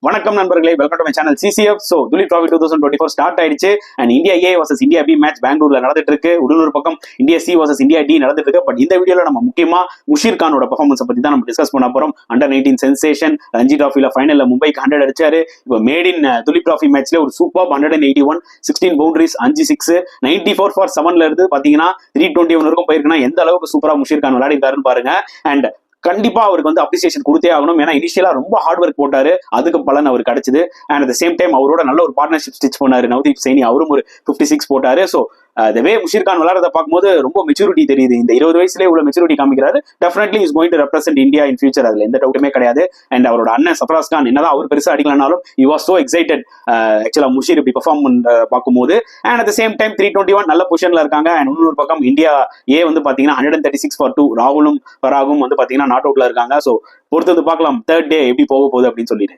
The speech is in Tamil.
வணக்கம் நண்பர்களே, welcome to my channel CCF. So Duleep trophy 2024 start ஆயிடுச்சு. And India A versus India B match பெங்களூர்ல நடந்துட்டு இருக்கு. உள்ளூர் பக்கம் India C versus India D நடந்துட்டு இருக்கு. பட் இந்த வீடியோல நம்ம முக்கியமா முஷீர் கானோட பெர்ஃபார்மன்ஸ் பத்தி தான் நம்ம டிஸ்கஸ் பண்ண போறோம். அண்டர் 19 சென்சேஷன், ரஞ்சி டிராஃபில ஃபைனல்ல மும்பைக்கு 100 அடிச்சாரு. இப்போ மேட் இன் துலீப் டிராஃபி மேட்ச்ல ஒரு சூப்பர் 181, 16 பவுண்டரிஸ், 5 6, 94 ஃபார் 7ல இருந்து பாத்தீங்கன்னா 321 வரைக்கும் போயிருக்குன்னா எந்த அளவுக்கு சூப்பரா முஷீர் கான் விளையாடிருக்காருன்னு பாருங்க. அண்ட் கண்டிப்பா அவருக்கு வந்து அப்ரிசியேஷன் கொடுத்தே ஆகணும். ஏன்னா இனிஷியலா ரொம்ப ஹார்ட் ஒர்க் போட்டாரு, அதுக்கு பலன் அவருக்கு கிடைச்சது. அண்ட் அட் சேம் டைம் அவரோட நல்ல ஒரு பார்ட்னர்ஷிப் ஸ்டிச் பண்ணாரு நவ்தீப் சைனி, அவரும் ஒரு 56 போட்டாரு. ஸோ வே முஷீர் கான் விளையாடுறத பார்க்கும்போது ரொம்ப மெச்சூரிட்டி தெரியுது. இந்த 20 வயசுலேயே இவ்வளவு மெச்சூரிட்டி காமிக்கிறாரு. Definitely is going to represent India in future, அதுல எந்த டவுட்டுமே கிடையாது. அண்ட் அவரோட அண்ணன் சஃப்ராஸ் கான் என்னதான் அவர் பெருசா அடிக்கலனாலும் he was so excited ஆக்சுவலா முஷீர் இப்படி பெர்ஃபார்ம் பார்க்கும்போது. அண்ட் அட் சேம் டைம் 321 நல்ல பொசிஷன்ல இருக்காங்க. அண்ட் இன்னொரு பக்கம் இந்தியா ஏ வந்து பாத்தீங்கன்னா 136 ஃபார் 2, ராகுலும் பராகும் வந்து பாத்தீங்கன்னா நாட் அவுட்ல இருக்காங்க. ஸோ பொறுத்தது பார்க்கலாம் தேர்ட் டே எப்படி போக போகுது அப்படின்னு சொல்லிட்டு.